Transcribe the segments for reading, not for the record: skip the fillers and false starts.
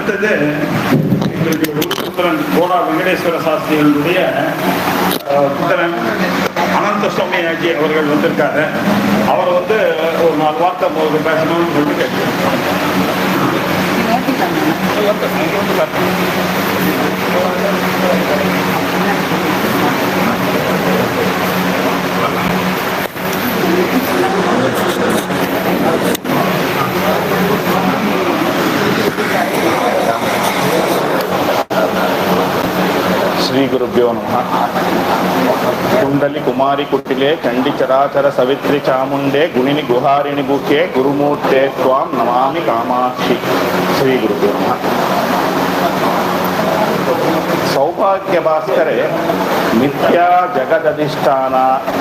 அடுத்தது எங்களுக்கு புத்திரன் கோடா வெங்கடேஸ்வர சாஸ்திரிகளுடைய புத்திரன் அனந்த சுவாமி ஆஜி அவர்கள் வந்திருக்காரு. அவர் ஒரு 4 வார்த்தை பேசணும்னு சொல்லிட்டு கேட்கிறேன். श्री गुरुभ्यो नमः। कुंडली कुमारी कुटिले चंडी चराचर सवित्री चामुंडे गुणिनि गुहारिणि गुह्ये गुरुमूर्ते त्वां नमामि कामाक्षि। श्री गुरुभ्यो नमः। सौभाग्य भास्करे मिथ्या जगदधिष्ठान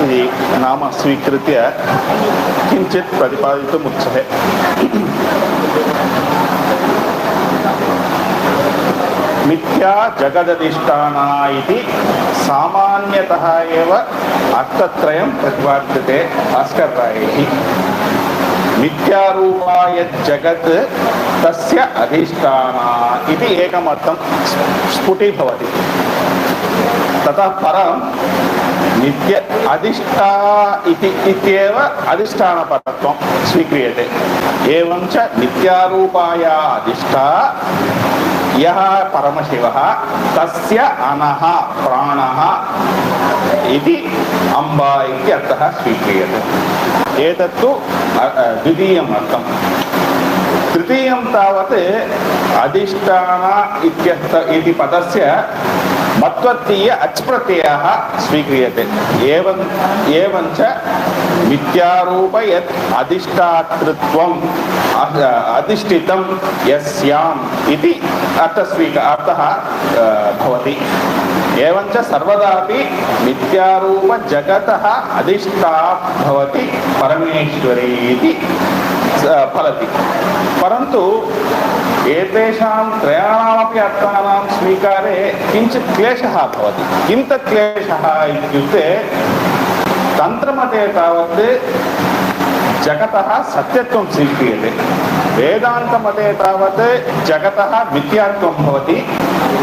इति नाम स्वीकृत्य किंचित् प्रतिपादितुम् उच्यते। मिथ्या जगदधिष्ठान इति सामान्यतः एव अर्थत्रयं प्रतिपाद्यते भास्कररायैः। मिथ्यारूपा यत् जगत् तस्य अधिष्ठान इति एकमर्थं स्फुटीभवति। ततः परं नित्य अधिष्ठा इत्येव अधिष्ठानपरत्वं स्वीक्रियते। एवं च मिथ्यारूपाया अधिष्ठा यः परमशिवः तस्य अनः प्राणः इति अम्बा इत्यर्थः स्वीक्रियते। एतत्तु द्वितीयम् अर्थम्। तृतीयं तावत् अधिष्ठान इति पदस्य मत्वत्तीय अच् प्रत्ययः स्वीक्रियते। एवं च मिथ्यारूप यत् अधिष्ठातृत्वम् अधिष्ठितं यस्याम् इति अर्थः भवति। एवं च सर्वदापि मिथ्यारूप जगतः अधिष्ठा भवति परमेश्वरी इति फलति। परन्तु एतेषां त्रयाणामपि अर्थानां स्वीकारे किञ्चित् क्लेशः भवति। किं तत् क्लेशः इत्युक्ते तन्त्रमते तावत् जगतः सत्यत्वं स्वीक्रियते। वेदान्तमते तावत् जगतः मिथ्यात्वं भवति।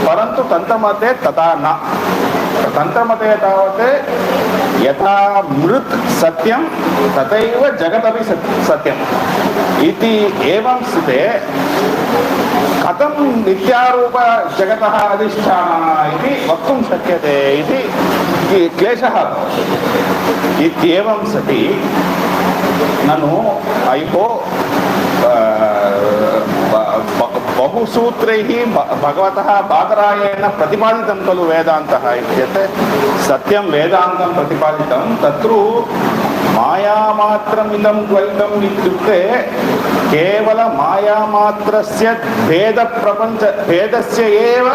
परन्तु तन्त्रमते तथा न। तन्त्रमते तावत् यथा मृत् सत्यं तथैव जगदपि सत्यम् इति। एवं स्थिते कथं मिथ्यारूप जगतः अधिष्ठानः इति वक्तुं शक्यते इति क्लेशः भवति। इत्येवं सति ननु अय्यो बहुसूत्रैः भगवतः बादरायणेन प्रतिपादितं खलु वेदान्तः इत्येतत् सत्यं वेदान्तं प्रतिपादितं। तत्र मायामात्रमिदं द्वैतम् इत्युक्ते केवल मायामात्रस्य भेदस्य एव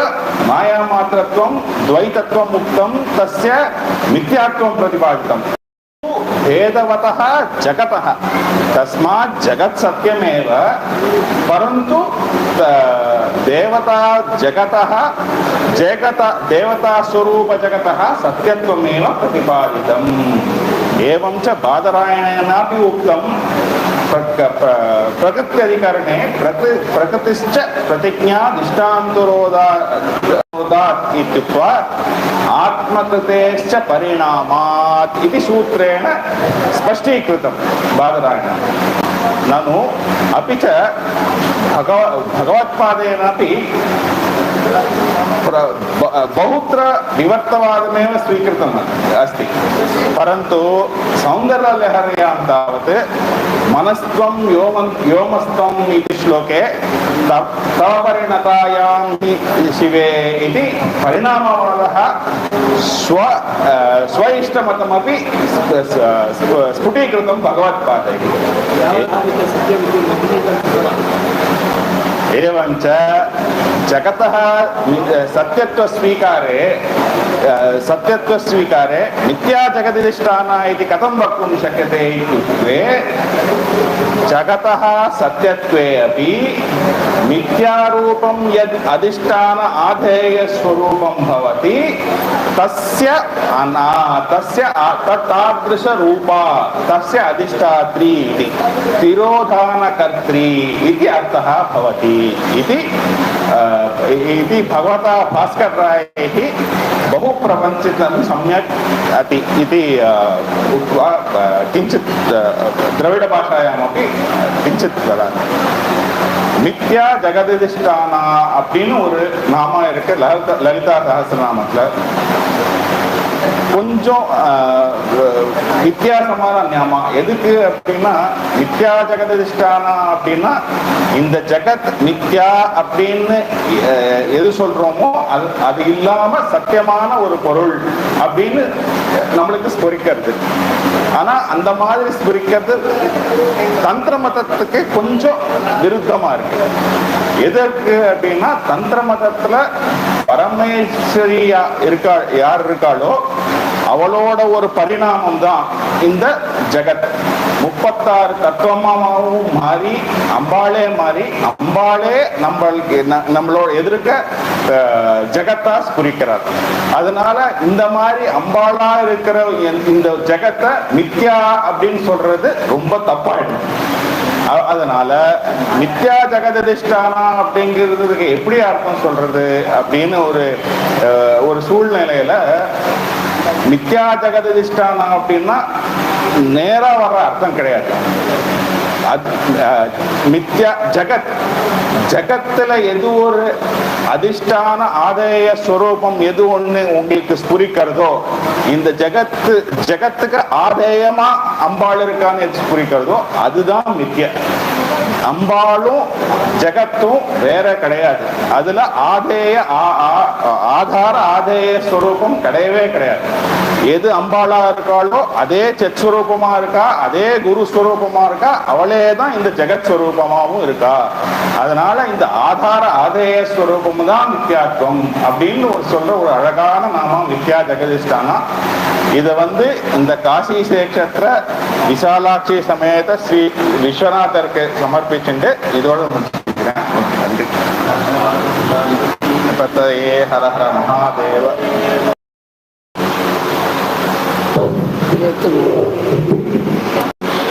मायामात्रत्वं द्वैतत्वम् उक्तं, तस्य मिथ्यात्वं प्रतिपादितं। भेदवतः जगतः तस्मात् जगत् सत्यमेव। परन्तु देवता जगतः देवता स्वरूप जगतः सत्यत्वमेव प्रतिपादितम्। एवं च बादरायणेनापि उक्तं प्रकृत्यधिकरणे प्रकृतिश्च प्रतिज्ञा निष्ठान्तरोधात् इत्युक्त्वा आत्मकृतेश्च परिणामात् इति सूत्रेण स्पष्टीकृतं बादरायणेन। ननु अपि च भगवत्पादेनापि बहुत्र विवर्तवादमेव स्वीकृतम् अस्ति। परन्तु सौन्दर्यलहर्यां तावत् मनस्त्वं व्योमस्त्वम् इति श्लोके तव परिणतायां शिवे इति परिणामवादः स्व इष्टमतमपि स्फुटीकृतं भगवत्पादैः। एवं च जगतः सत्यत्व स्वीकारे सत्यत्वस्वीकारे मिथ्या जगदिष्टाना इति कथं वक्तुं शक्यते इत्युक्ते जगतः सत्यत्वे अपि मिथ्यारूपं यद् अधिष्ठान आधेयस्वरूपं भवति तस्य तादृशरूपा तस्य अधिष्ठात्री इति तिरोधानकर्त्री इति अर्थः भवति इति भगवता भास्कररायैः बहु प्रपञ्चितं सम्यक् अति इति उक्त्वा किञ्चित् द्रविडभाषायामपि किञ्चित् वदामि. மித்யா ஜெகதிஷ்டானா அப்படின்னு ஒரு நாமா இருக்கு லலிதா சஹஸ்ரநாமத்துல. கொஞ்சம் வித்தியாசமான நாமா. எதுக்கு அப்படின்னா மித்யா ஜெகதிஷ்டானா அப்படின்னா இந்த ஜெகத் மித்யா அப்படின்னு எது சொல்றோமோ அது இல்லாம சத்தியமான ஒரு பொருள் அப்படின்னு நம்மளுக்கு ஸ்புரிக்கிறது. ஆனா அந்த மாதிரி ஸ்புரிக்கிறது தந்திர மதத்துக்கு கொஞ்சம் விருத்தமா இருக்கு. எதற்கு அப்படின்னா தந்திர மதத்துல பரமேஸ்வரியா யார் இருக்காளோ அவளோட ஒரு பரிணாமம் தான் இந்த ஜெகத். 36 தத்துவமாகவும் மாறி அம்பாளே நம்மளோட எதிர்க்க ஜெகத்தா ஸ்புரிக்கிறார். அதனால இந்த மாதிரி அம்பாளா இருக்கிற இந்த ஜெகத்தை மித்யா அப்படின்னு சொல்றது ரொம்ப தப்பாயிடும். அதனால மித்யா ஜெகதிஷ்டானா அப்படிங்கிறதுக்கு எப்படி அர்த்தம் சொல்றது அப்படின்னு ஒரு சூழ்நிலையில மித்யா ஜெகதிஷ்டானா அப்படின்னா நேரா வர்ற அர்த்தம் கிடையாது. மித்யா ஜகத்துல எது ஒரு அதிஷ்டான ஆதேய ஸ்வரூபம் எது ஒண்ணு உங்களுக்கு ஸ்புரிக்கிறதோ இந்த ஜகத்துக்கு ஆதேயமா அம்பாள் இருக்கான்னு ஸ்புரிக்கிறதோ அதுதான் மித்யா. அம்பாளும் ஜகத்தும் வேற கிடையாது. அதுல ஆதார ஆதேய ஸ்வரூபம் கிடையவே கிடையாது. எது அம்பாளா இருக்காளோ அதே சத்ஸ்வரூபமா இருக்கா, அதே குரு ஸ்வரூபமா இருக்கா, அவளே தான் இந்த ஜெகத் ஸ்வரூபமாவும் இருக்கா. அதனால இந்த ஆதார ஆதேய ஸ்வரூபம் தான் மித்யாத்வம் அப்படின்னு சொல்ற ஒரு அழகான நாமம் மித்யா ஜெகதிஷ்டானா. இதை இந்த காசி சேக்ஷேத்திர விசாலாட்சி சமேத ஸ்ரீ விஸ்வநாதருக்கு சமர்ப்பிச்சுட்டு இதோட முடிச்சுக்கிறேன். நன்றி. பத்தயே ஹர ஹர மகாதேவ.